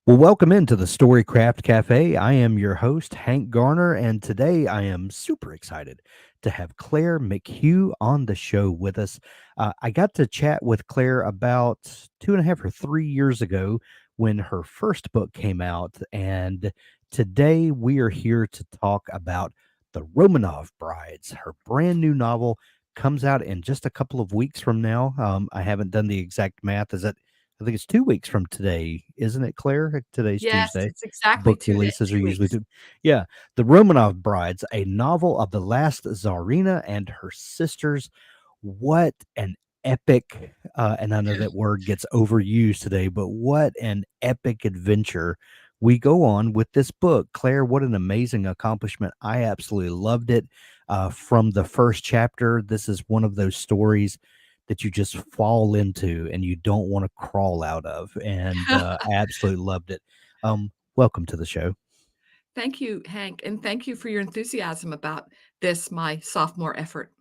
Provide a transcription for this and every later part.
Well, welcome into the Storycraft Cafe. I am your host, Hank Garner, and today I am super excited to have Clare McHugh on the show with us. I got to chat with Clare about 2.5 or 3 years ago when her first book came out, and today we are here to talk about The Romanov Brides. Her brand new novel comes out in just a couple of weeks from now. I haven't done the exact math. I think it's 2 weeks from today, isn't it, Claire? Today's Yes, Tuesday. it's exactly Book 2 day releases are 2 usually weeks. 2. Yeah. The Romanov Brides, a novel of the last Tsarina and her sisters. What an epic, and I know that word gets overused today, but what an epic adventure we go on with this book. Claire, what an amazing accomplishment. I absolutely loved it. From the first chapter, this is one of those stories that you just fall into and you don't want to crawl out of. And I absolutely loved it. Welcome to the show. Thank you, Hank, and thank you for your enthusiasm about this, my sophomore effort.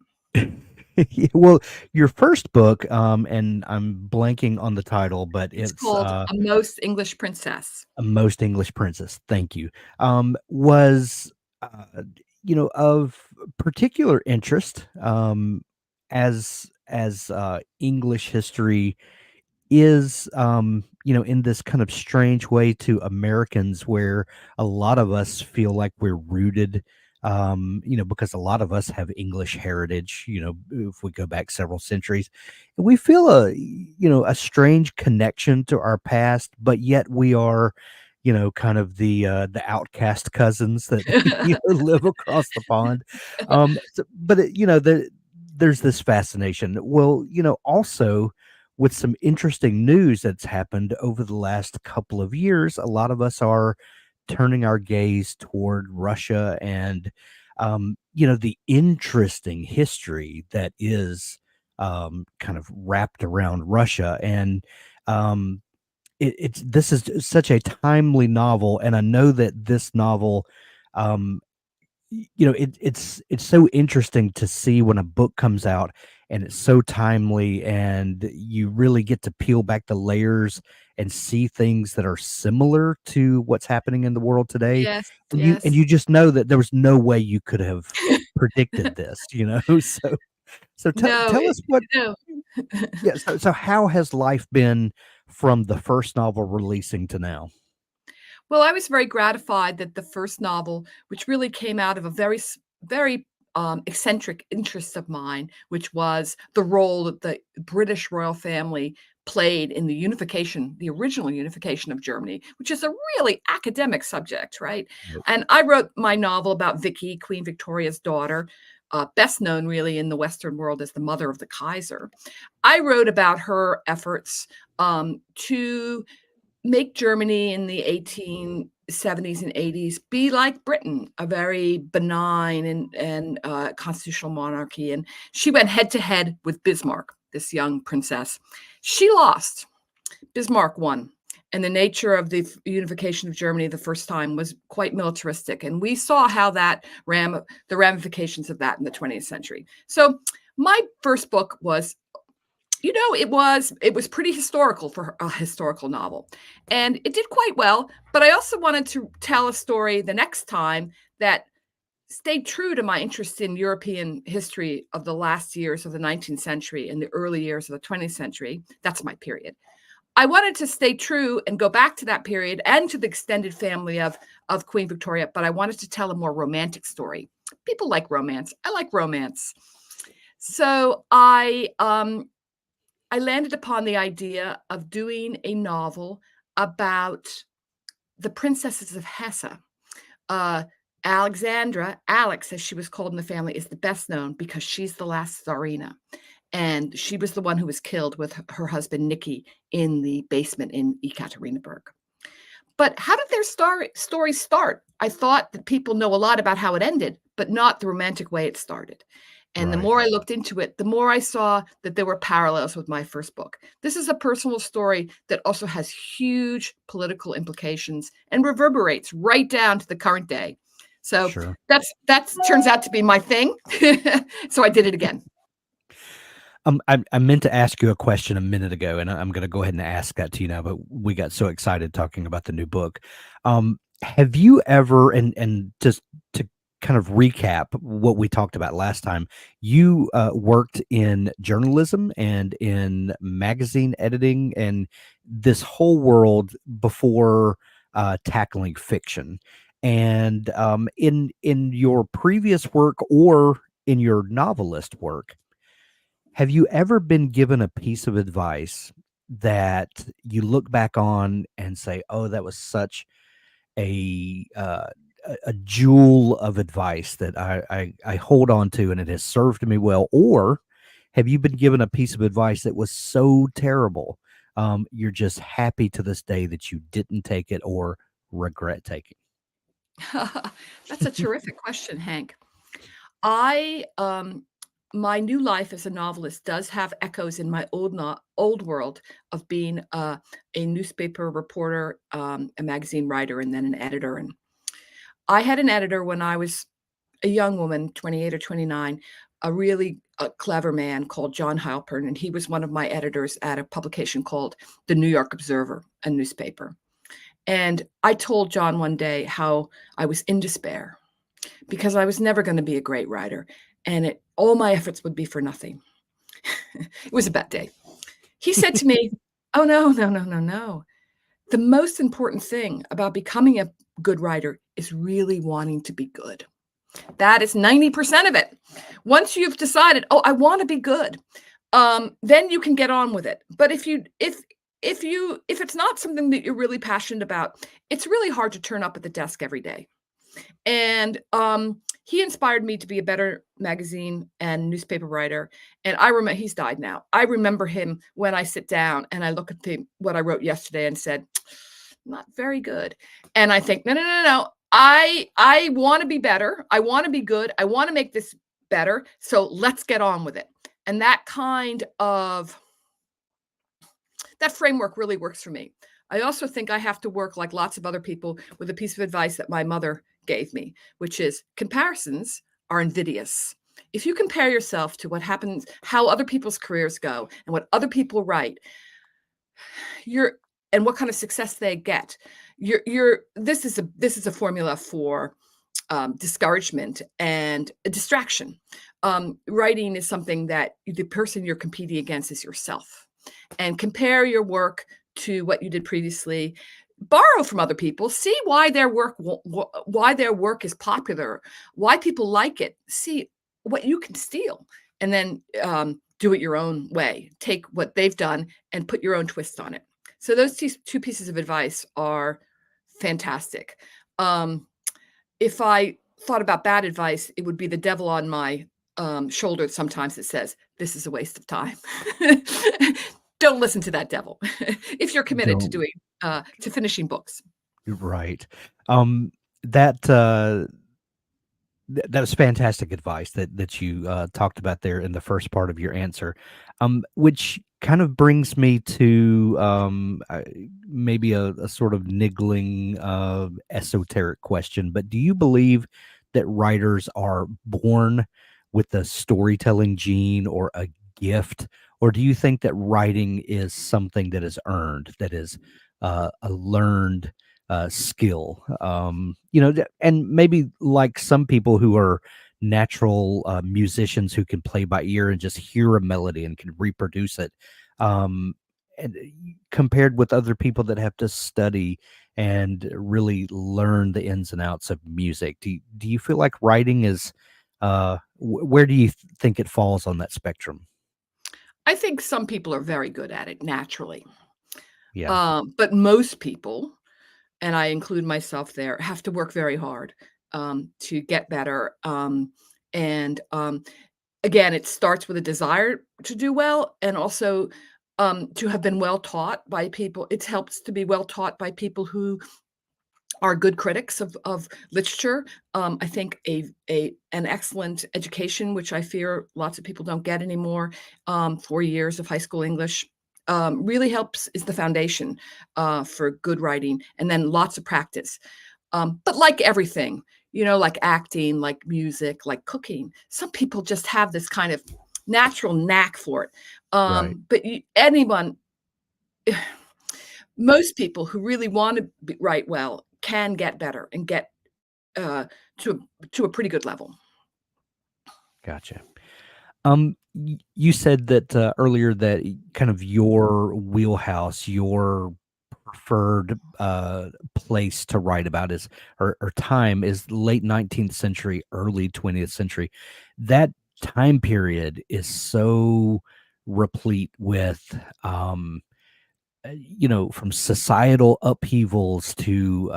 Yeah, well, your first book, and I'm blanking on the title, but It's it's called A Most English Princess. A Most English Princess. Thank you. Was uh, of particular interest, as English history is, in this kind of strange way to Americans where a lot of us feel like we're rooted, because a lot of us have English heritage, if we go back several centuries, and we feel a strange connection to our past, but yet we are, kind of the outcast cousins that, live across the pond. But there's this fascination. Well, also with some interesting news that's happened over the last couple of years, a lot of us are turning our gaze toward Russia and, the interesting history that is, kind of wrapped around Russia. And it's this is such a timely novel, and I know that this novel, um, it's so interesting to see when a book comes out and it's so timely and you really get to peel back the layers and see things that are similar to what's happening in the world today. Yes, And yes. you just know that there was no way you could have predicted this. So No, tell us what. no. Yeah, so how has life been from the first novel releasing to now? Well, I was very gratified that the first novel, which really came out of a very eccentric interest of mine, which was the role that the British royal family played in the original unification of Germany, which is a really academic subject, right? Right. And I wrote my novel about Vicky, Queen Victoria's daughter, best known really in the Western world as the mother of the Kaiser. I wrote about her efforts to make Germany in the 1870s and 80s be like Britain, a very benign and constitutional monarchy. And she went head to head with Bismarck, this young princess. She lost. Bismarck won. And the nature of the unification of Germany the first time was quite militaristic. And we saw how the ramifications of that in the 20th century. So my first book was, it was pretty historical for a historical novel, and it did quite well. But I also wanted to tell a story the next time that stayed true to my interest in European history of the last years of the 19th century and the early years of the 20th century. That's my period. I wanted to stay true and go back to that period and to the extended family of Queen Victoria, but I wanted to tell a more romantic story. People like romance. I like romance. So I landed upon the idea of doing a novel about the princesses of Hesse. Uh, Alexandra, Alix, as she was called in the family, is the best known because she's the last Tsarina. And she was the one who was killed with her husband, Nicky, in the basement in Ekaterinburg. But how did their story start? I thought that people know a lot about how it ended, but not the romantic way it started. And the Right. more I looked into it, the more I saw that there were parallels with my first book. This is a personal story that also has huge political implications and reverberates right down to the current day. So Sure. that turns out to be my thing. So I did it again. I meant to ask you a question a minute ago, and I'm going to go ahead and ask that to you now. But we got so excited talking about the new book. Have you ever, and just to kind of recap what we talked about last time, you worked in journalism and in magazine editing and this whole world before tackling fiction. And in your previous work or in your novelist work, have you ever been given a piece of advice that you look back on and say, "Oh, that was such a a jewel of advice that I hold on to, and it has served me well"? Or have you been given a piece of advice that was so terrible, you're just happy to this day that you didn't take it or regret taking? That's a terrific question, Hank. I my new life as a novelist does have echoes in my old world of being a newspaper reporter, a magazine writer, and then an editor. And I had an editor when I was a young woman, 28 or 29, a really clever man called John Halpern, and he was one of my editors at a publication called the New York Observer, a newspaper. And I told John one day how I was in despair because I was never going to be a great writer, and all my efforts would be for nothing. It was a bad day. He said to me, "Oh, no, no, no, no, no. The most important thing about becoming a good writer is really wanting to be good. That is 90% of it. Once you've decided, oh, I want to be good, then you can get on with it. But if it's not something that you're really passionate about, it's really hard to turn up at the desk every day." And he inspired me to be a better magazine and newspaper writer. And I remember, he's died now. I remember him when I sit down and I look at what I wrote yesterday and said, not very good. And I think, no, no, no, no. I want to be better. I want to be good. I want to make this better. So let's get on with it. And that framework really works for me. I also think I have to work like lots of other people with a piece of advice that my mother gave me, which is comparisons are invidious. If you compare yourself to what happens, how other people's careers go and what other people write, and what kind of success they get, this is a formula for discouragement and a distraction. Writing is something that the person you're competing against is yourself, and compare your work to what you did previously. Borrow from other people, see why their work is popular, why people like it, see what you can steal, and then do it your own way. Take what they've done and put your own twist on it. So those two pieces of advice are fantastic. If I thought about bad advice, it would be the devil on my shoulder sometimes that says, "This is a waste of time." Don't listen to that devil if you're committed to Don't. finishing books. Right. That that was fantastic advice that you talked about there in the first part of your answer, which kind of brings me to maybe a sort of niggling esoteric question. But do you believe that writers are born with a storytelling gene or a gift, or do you think that writing is something that is earned, that is a learned skill? And maybe like some people who are natural musicians who can play by ear and just hear a melody and can reproduce it, um, and compared with other people that have to study and really learn the ins and outs of music. Do you feel like writing is where do you think it falls on that spectrum? I think some people are very good at it naturally, Yeah. but most people, and I include myself there, have to work very hard to get better. And Again, it starts with a desire to do well, and also to have been well taught by people. It helps to be well taught by people who are good critics of literature. I think an excellent education, which I fear lots of people don't get anymore, 4 years of high school English, really helps, is the foundation for good writing, and then lots of practice. But like everything, like acting, like music, like cooking, some people just have this kind of natural knack for it. Right. But anyone, most people who really want to write well can get better and get uh, to a pretty good level. Gotcha. You said that earlier that kind of your wheelhouse, your preferred place to write about is or time is late 19th century, early 20th century. That time period is so replete with from societal upheavals to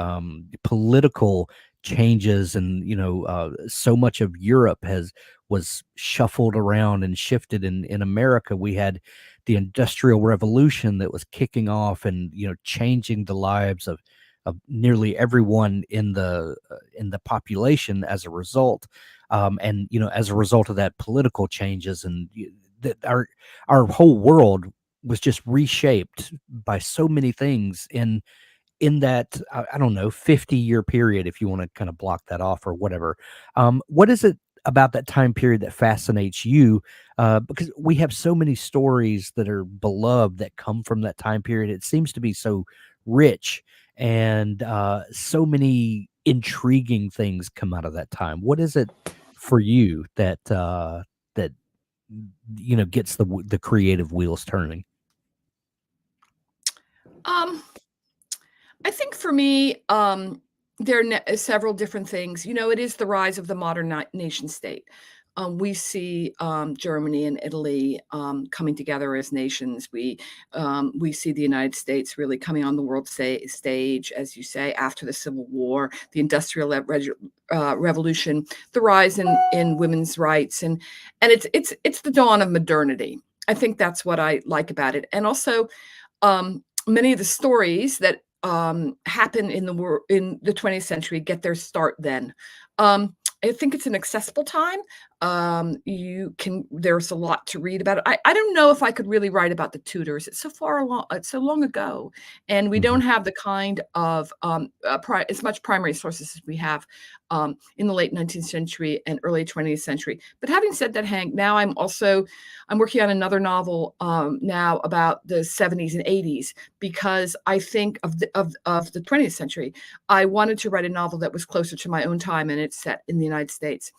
political changes, and so much of Europe has was shuffled around and shifted. In America, we had the Industrial Revolution that was kicking off and changing the lives of nearly everyone in the population as a result. And as a result of that, political changes and that our whole world was just reshaped by so many things in that I don't know 50-year period, if you want to kind of block that off or whatever. What is it about that time period that fascinates you? Because we have so many stories that are beloved that come from that time period. It seems to be so rich, and so many intriguing things come out of that time. What is it for you that gets the creative wheels turning? Um, I think for me, there are several different things. It is the rise of the modern nation state. We see Germany and Italy coming together as nations. We see the United States really coming on the world stage, as you say, after the Civil War, the Industrial Revolution, the rise in women's rights, and it's the dawn of modernity. I think that's what I like about it, and also many of the stories that happen in the 20th century get their start then. I think it's an accessible time. There's a lot to read about it. I don't know if I could really write about the Tudors. It's so far along, it's so long ago, and we Mhm. don't have the kind of as much primary sources as we have in the late 19th century and early 20th century. But having said that, Hank, now I'm working on another novel now about the 70s and 80s, because I think of the 20th century. I wanted to write a novel that was closer to my own time, and it's set in the United States.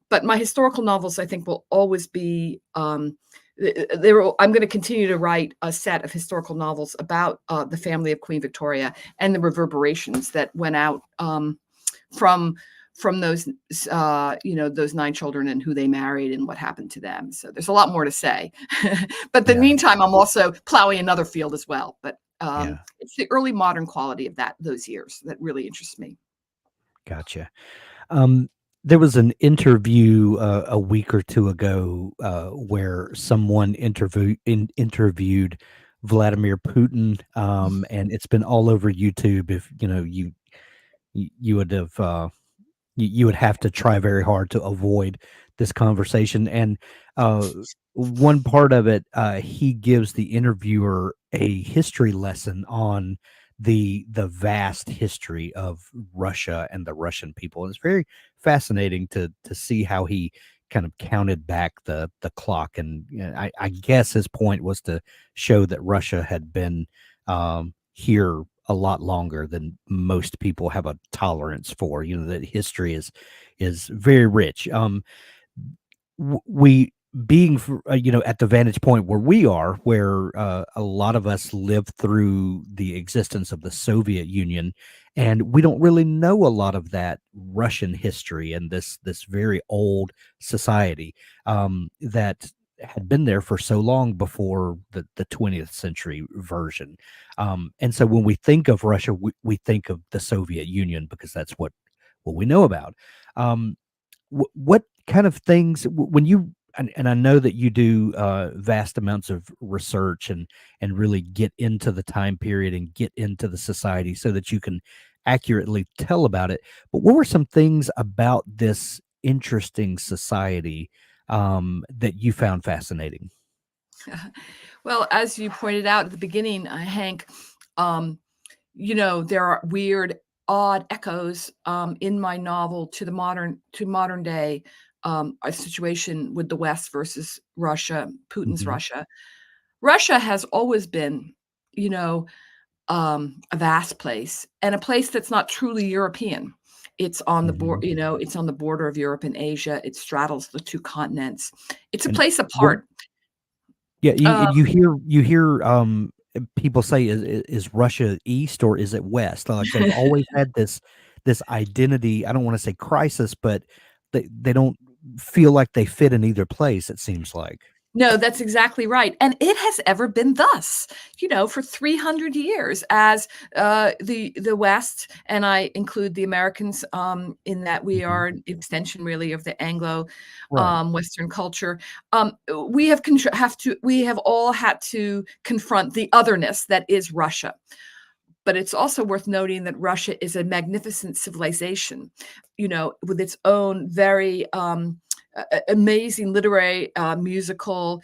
But my historical novels, I think, will always be I'm going to continue to write a set of historical novels about the family of Queen Victoria and the reverberations that went out from those those 9 children and who they married and what happened to them. So there's a lot more to say. But in the Yeah, meantime, I'm also plowing another field as well. But yeah, it's the early modern quality of those years that really interests me. gotcha. Um, there was an interview a week or two ago where someone interviewed Vladimir Putin, and it's been all over YouTube. If you would have you would have to try very hard to avoid this conversation. And uh, one part of it, he gives the interviewer a history lesson on the vast history of Russia and the Russian people. And it's very fascinating to see how he kind of counted back the clock. And I guess his point was to show that Russia had been here a lot longer than most people have a tolerance for. That history is very rich. We being at the vantage point where we are, where a lot of us lived through the existence of the Soviet Union, and we don't really know a lot of that Russian history and this very old society that had been there for so long before the 20th century version. And so when we think of Russia, we think of the Soviet Union because that's what we know about. Um, what kind of things when you and I know that you do vast amounts of research and really get into the time period and get into the society so that you can accurately tell about it. But what were some things about this interesting society that you found fascinating? Well, as you pointed out at the beginning, Hank, um, there are weird, odd echoes in my novel to modern day. a situation with the West versus Russia, Putin's Mhm. Russia. Russia has always been, you know, a vast place and a place that's not truly European. It's on the Mhm. border, it's on the border of Europe and Asia. It straddles the two continents. It's a And place what apart. yeah, Um, you hear people say, is Russia east or is it west? Like they've always had this identity, I don't wanna say crisis, but they don't feel like they fit in either place, it seems like. No, that's exactly right, and it has ever been thus, for 300 years as, the West, and I include the Americans, in that we Mhm. are an extension really of the Anglo, Right. Western culture. We have all had to confront the otherness that is Russia. But it's also worth noting that Russia is a magnificent civilization, with its own very amazing literary, musical,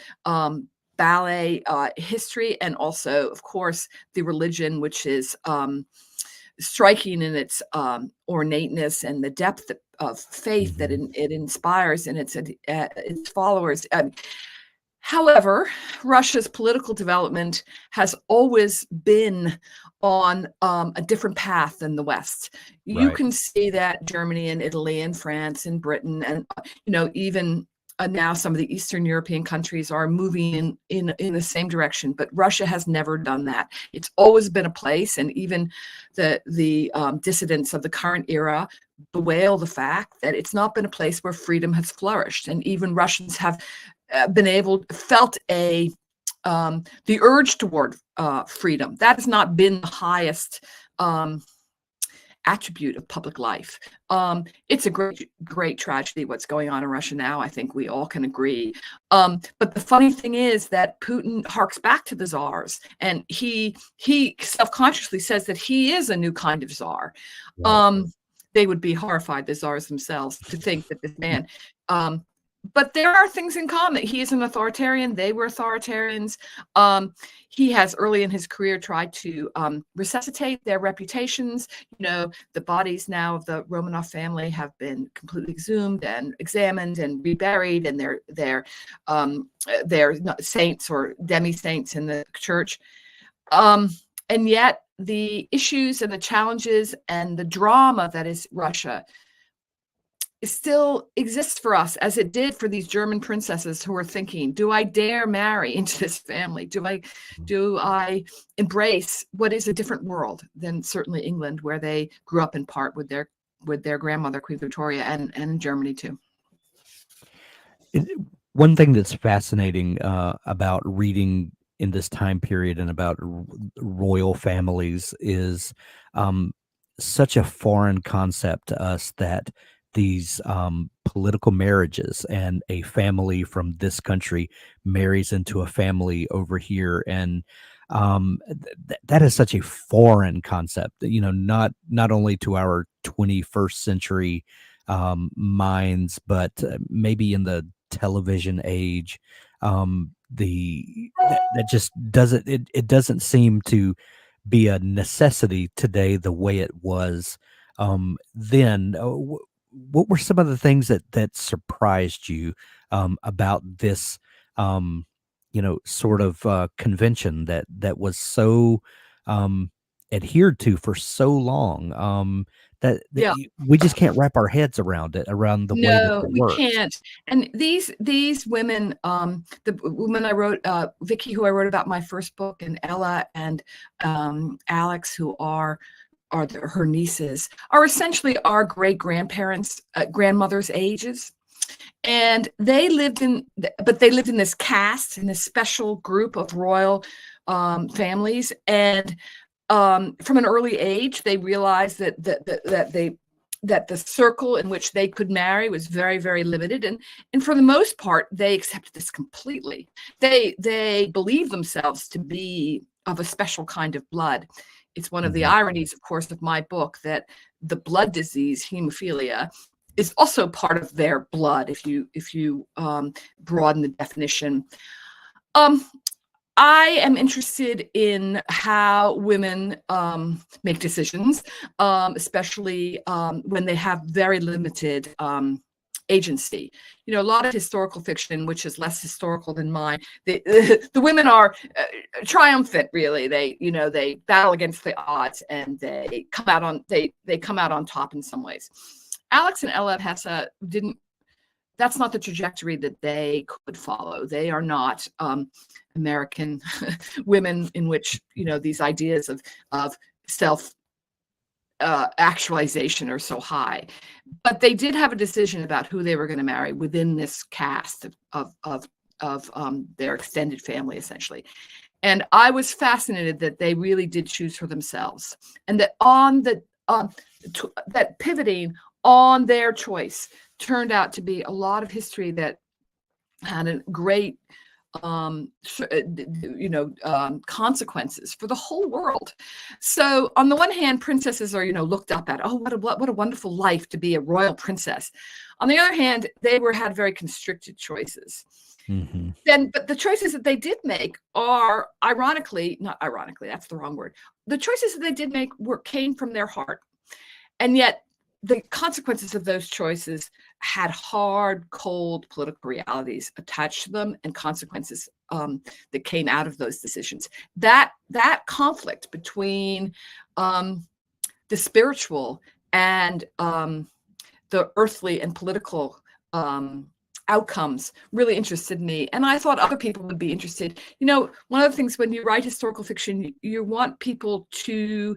ballet history, and also, of course, the religion, which is striking in its ornateness and the depth of faith that Mhm. it inspires in its followers. However, Russia's political development has always been on a different path than the West. You Right. can see that Germany and Italy and France and Britain and even now some of the Eastern European countries are moving in the same direction, but Russia has never done that. It's always been a place, and even the dissidents of the current era bewail the fact that it's not been a place where freedom has flourished, and even Russians have felt the urge toward freedom. That has not been the highest attribute of public life. It's a great tragedy what's going on in Russia now. I think we all can agree. But the funny thing is that Putin harks back to the czars, and he self-consciously says that he is a new kind of czar. Right. Um, they would be horrified, the czars themselves, to think that this man. Um, but there are things in common. He is an authoritarian. They were authoritarians. He has early in his career tried to resuscitate their reputations. The bodies now of the Romanov family have been completely exhumed and examined and reburied, and they're saints or demi-saints in the church. And yet the issues and the challenges and the drama that is Russia still exists for us as it did for these German princesses who are thinking, do I dare marry into this family? Do I embrace what is a different world than certainly England, where they grew up in part with their grandmother, Queen Victoria, and in Germany too. It One thing that's fascinating, about reading in this time period and about royal families is, um, such a foreign concept to us that these, political marriages and a family from this country marries into a family over here, and, that is such a foreign concept, not only to our 21st century, minds, but, maybe in the television age, that just it doesn't seem to be a necessity today the way it was then. What were some of the things that surprised you about this sort of convention that was so um, adhered to for so long, Yeah. we just can't wrap our heads around the way that No, it we works. can't. And these women, the women I wrote, Vicky, who I wrote about my first book, and Ella and Alix, who are her nieces, are essentially our great grandparents, grandmothers' ages. And they lived in this caste, in this special group of royal families. And from an early age, they realized that the circle in which they could marry was very, very limited, and for the most part, they accepted this completely. They believe themselves to be of a special kind of blood. It's one of the Mhm. ironies, of course, of my book, that the blood disease hemophilia is also part of their blood. If you broaden the definition. Um, I am interested in how women make decisions, especially when they have very limited agency. You know, a lot of historical fiction, which is less historical than mine, the women are triumphant, really. They, you know, they battle against the odds, and they come out on top in some ways. Alix and Ella of Hesse didn't. That's not the trajectory that they could follow. They are not American women in which, you know, these ideas of self actualization are so high. But they did have a decision about who they were going to marry within this cast of their extended family, essentially. And I was fascinated that they really did choose for themselves, and that that pivoting on their choice turned out to be a lot of history that had a great consequences for the whole world. So on the one hand, princesses are, you know, looked up at. Oh, what a wonderful life to be a royal princess. On the other hand, they had very constricted choices. Mm-hmm. But the choices that they did make are not ironically, that's the wrong word. The choices that they did make came from their heart. And yet the consequences of those choices had hard, cold political realities attached to them, and consequences that came out of those decisions. That conflict between the spiritual and the earthly and political outcomes really interested me, and I thought other people would be interested. You know, one of the things when you write historical fiction, you want people to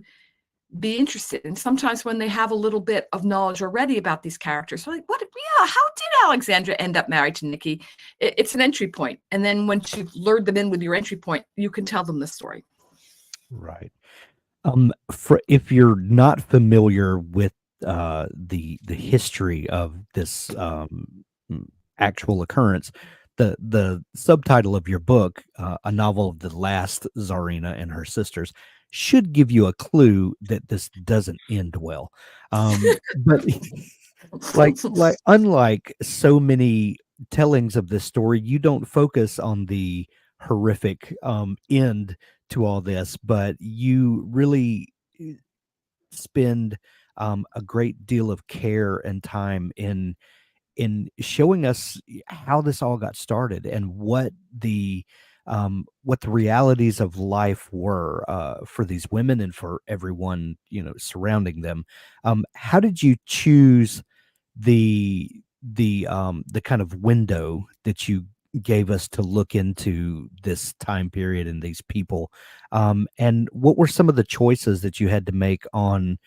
be interested, and sometimes when they have a little bit of knowledge already about these characters, they're like, how did Alexandra end up married to Nicky? It's an entry point, and then once you've lured them in with your entry point, you can tell them the story. Right. If you're not familiar with the history of this actual occurrence, the subtitle of your book, A Novel of the Last Tsarina and Her Sisters, should give you a clue that this doesn't end well. But like unlike so many tellings of this story, you don't focus on the horrific end to all this, but you really spend a great deal of care and time in showing us how this all got started and what the realities of life were for these women and for everyone, you know, surrounding them. How did you choose the kind of window that you gave us to look into this time period and these people? And what were some of the choices that you had to make on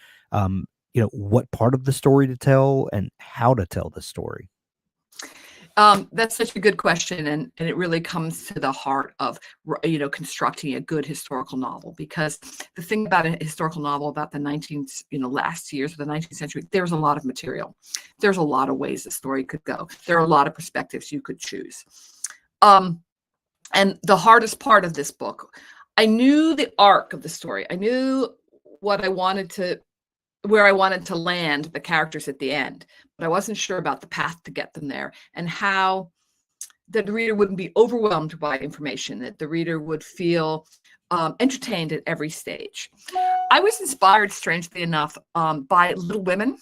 you know, what part of the story to tell and how to tell the story? That's such a good question, and it really comes to the heart of, you know, constructing a good historical novel. Because the thing about a historical novel about the last years of the 19th century, there's a lot of material. There's a lot of ways the story could go. There are a lot of perspectives you could choose. And the hardest part of this book, I knew the arc of the story. I knew where I wanted to land the characters at the end, but I wasn't sure about the path to get them there, and how that the reader wouldn't be overwhelmed by information, that the reader would feel entertained at every stage. I was inspired, strangely enough, by Little Women,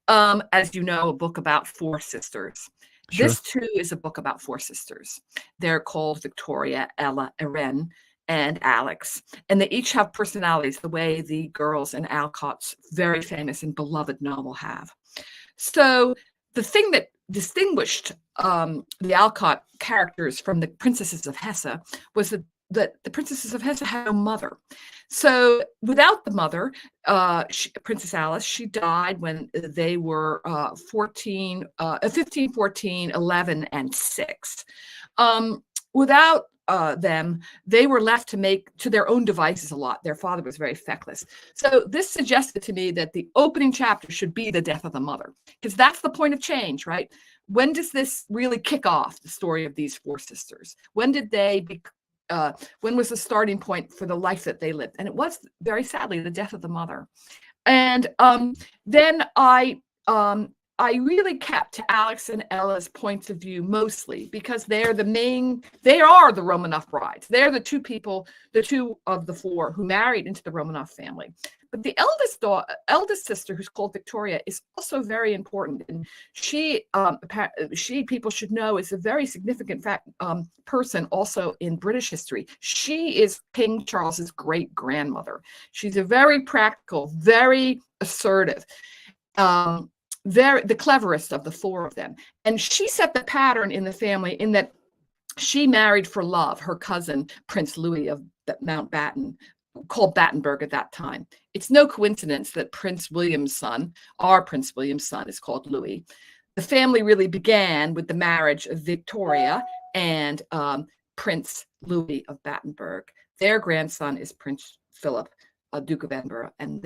as you know, a book about four sisters. Sure. This too is a book about four sisters. They're called Victoria, Ella, Irene, and Alix, and they each have personalities the way the girls in Alcott's very famous and beloved novel have. So the thing that distinguished the Alcott characters from the Princesses of Hesse was that the Princesses of Hesse had no mother. So without the mother, Princess Alice, she died when they were 15, 14, 11, and 6. Without them, they were left to make to their own devices a lot. Their father was very feckless. So this suggested to me that the opening chapter should be the death of the mother, because that's the point of change, right? When does this really kick off, the story of these four sisters? When did when was the starting point for the life that they lived? And it was, very sadly, the death of the mother. And then I really kept to Alix and Ella's points of view mostly, because they are the Romanov brides. They're the two of the four who married into the Romanov family. But the eldest sister, who's called Victoria, is also very important, and she people should know is a very significant person also in British history. She is King Charles's great grandmother. She's a very practical, very assertive, the cleverest of the four of them, and she set the pattern in the family in that she married for love her cousin, Prince Louis of Mountbatten, called Battenberg at that time. It's no coincidence that Prince William's son, our Prince William's son, is called Louis. The family really began with the marriage of Victoria and Prince Louis of Battenberg. Their grandson is Prince Philip, Duke of Edinburgh, and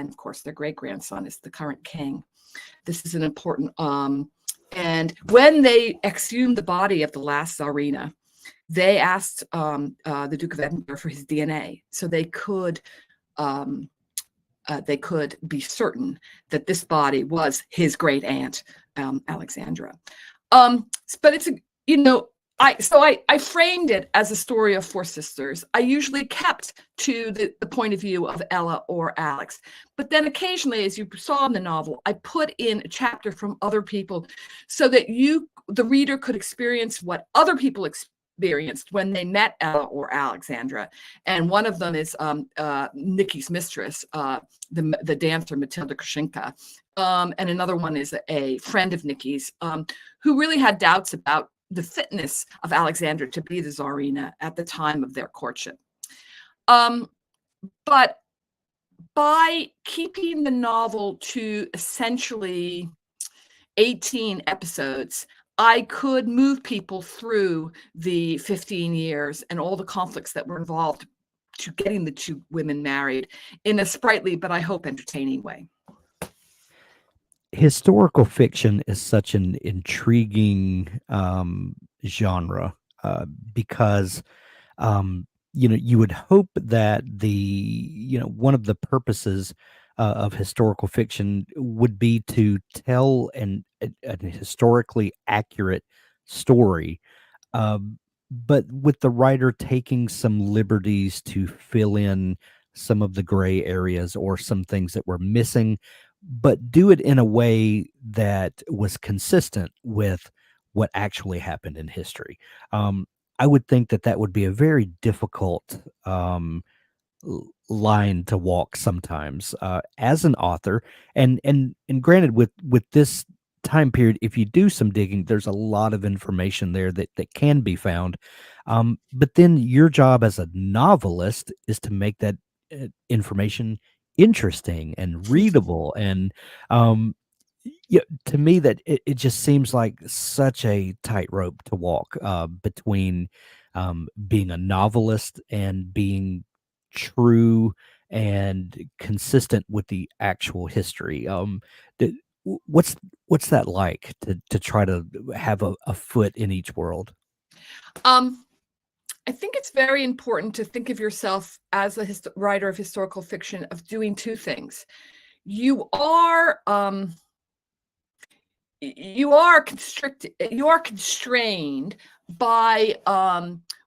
of course their great grandson is the current king. This is an important. And when they exhumed the body of the last Tsarina, they asked the Duke of Edinburgh for his DNA, so they could be certain that this body was his great aunt, Alexandra. But it's I framed it as a story of four sisters. I usually kept to the point of view of Ella or Alix. But then occasionally, as you saw in the novel, I put in a chapter from other people so that the reader, could experience what other people experienced when they met Ella or Alexandra. And one of them is Nicky's mistress, the dancer Matilda Krushenka. And another one is a friend of Nicky's who really had doubts about the fitness of Alexandra to be the Tsarina at the time of their courtship. But by keeping the novel to essentially 18 episodes, I could move people through the 15 years and all the conflicts that were involved to getting the two women married in a sprightly, but I hope entertaining way. Historical fiction is such an intriguing genre because you would hope that one of the purposes of historical fiction would be to tell an historically accurate story, but with the writer taking some liberties to fill in some of the gray areas or some things that were missing, but do it in a way that was consistent with what actually happened in history. I would think that would be a very difficult line to walk sometimes as an author. And granted, with this time period, if you do some digging, there's a lot of information there that can be found. But then your job as a novelist is to make that information interesting and readable. And to me, that it just seems like such a tightrope to walk between being a novelist and being true and consistent with the actual history. What's that like to try to have a foot in each world? I think it's very important to think of yourself as a writer of historical fiction of doing two things. You are constrained by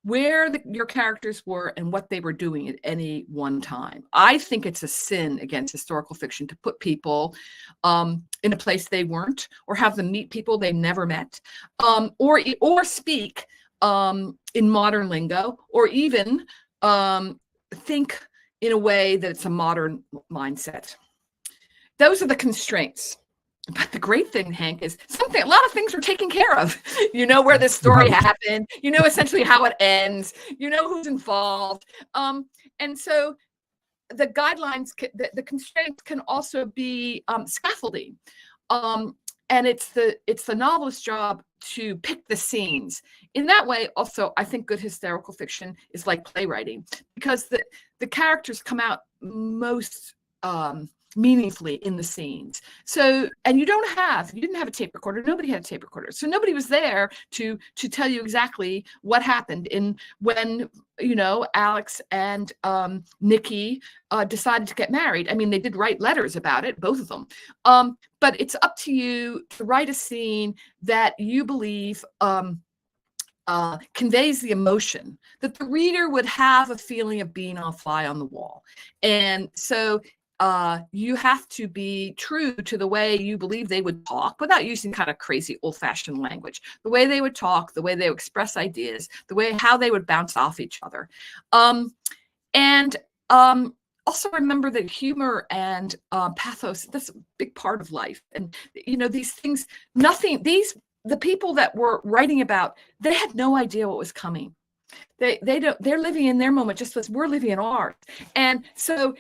where your characters were and what they were doing at any one time. I think it's a sin against historical fiction to put people in a place they weren't, or have them meet people they never met, or speak in modern lingo, or even think in a way that it's a modern mindset. Those are the constraints. But the great thing, Hank, is a lot of things are taken care of. You know where this story happened. You know essentially how it ends. You know who's involved. And so the guidelines, the constraints can also be scaffolding. And it's the novelist's job to pick the scenes. In that way, also, I think good historical fiction is like playwriting, because the characters come out most meaningfully in the scenes. So, and you didn't have a tape recorder. Nobody had a tape recorder. So nobody was there to tell you exactly what happened when Alix and Nicky decided to get married. I mean, they did write letters about it, both of them. But it's up to you to write a scene that you believe conveys the emotion, that the reader would have a feeling of being on a fly on the wall. And so you have to be true to the way you believe they would talk without using kind of crazy old-fashioned language. The way they would talk, the way they would express ideas, the way how they would bounce off each other. And also remember that humor and pathos, that's a big part of life. And, these things, the people that were writing about, they had no idea what was coming. They're living in their moment just as we're living in ours. And so,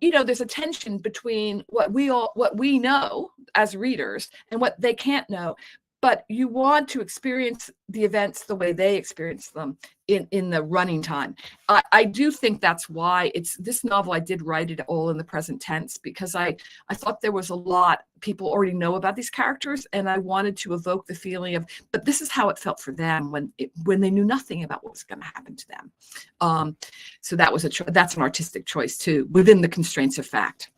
there's a tension between what we know as readers and what they can't know. But you want to experience the events the way they experience them in the running time. I do think that's why this novel. I did write it all in the present tense because I thought there was a lot people already know about these characters, and I wanted to evoke the feeling of, but this is how it felt for them when they knew nothing about what was going to happen to them. So that's an artistic choice too, within the constraints of fact.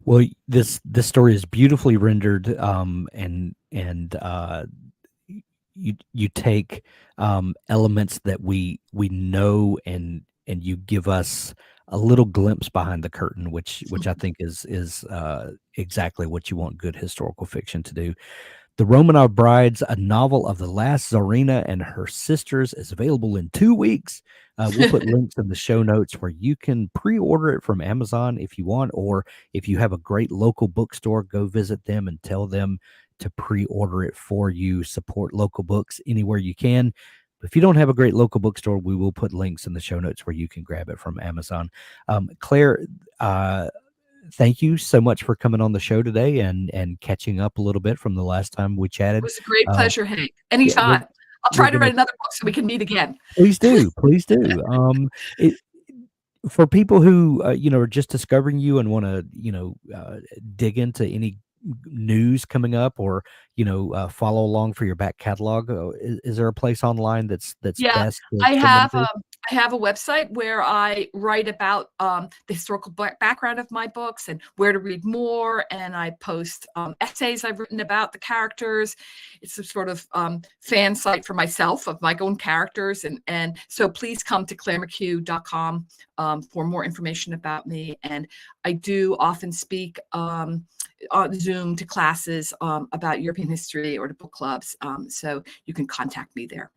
Well, this story is beautifully rendered, and you take elements that we know, and you give us a little glimpse behind the curtain, which I think is exactly what you want good historical fiction to do. The Romanov Brides, a novel of the last Tsarina and her sisters, is available in 2 weeks. We'll put links in the show notes where you can pre-order it from Amazon if you want, or if you have a great local bookstore, go visit them and tell them to pre-order it for you. Support local books anywhere you can. But if you don't have a great local bookstore, we will put links in the show notes where you can grab it from Amazon. Clare, thank you so much for coming on the show today and catching up a little bit from the last time we chatted. It was a great pleasure, Hank. Anytime. Yeah, I'll try to write another book so we can meet again. Please do. Please do. For people who, are just discovering you and want to, dig into any news coming up, or, follow along for your back catalog, is there a place online that's best? I have a website where I write about the historical background of my books and where to read more, and I post essays I've written about the characters. It's a sort of fan site for myself of my own characters, and so please come to claremchugh.com for more information about me. And I do often speak on Zoom to classes about European history or to book clubs, so you can contact me there.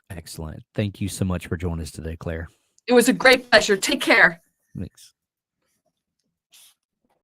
Excellent. Thank you so much for joining us today, Clare. It was a great pleasure. Take care. Thanks.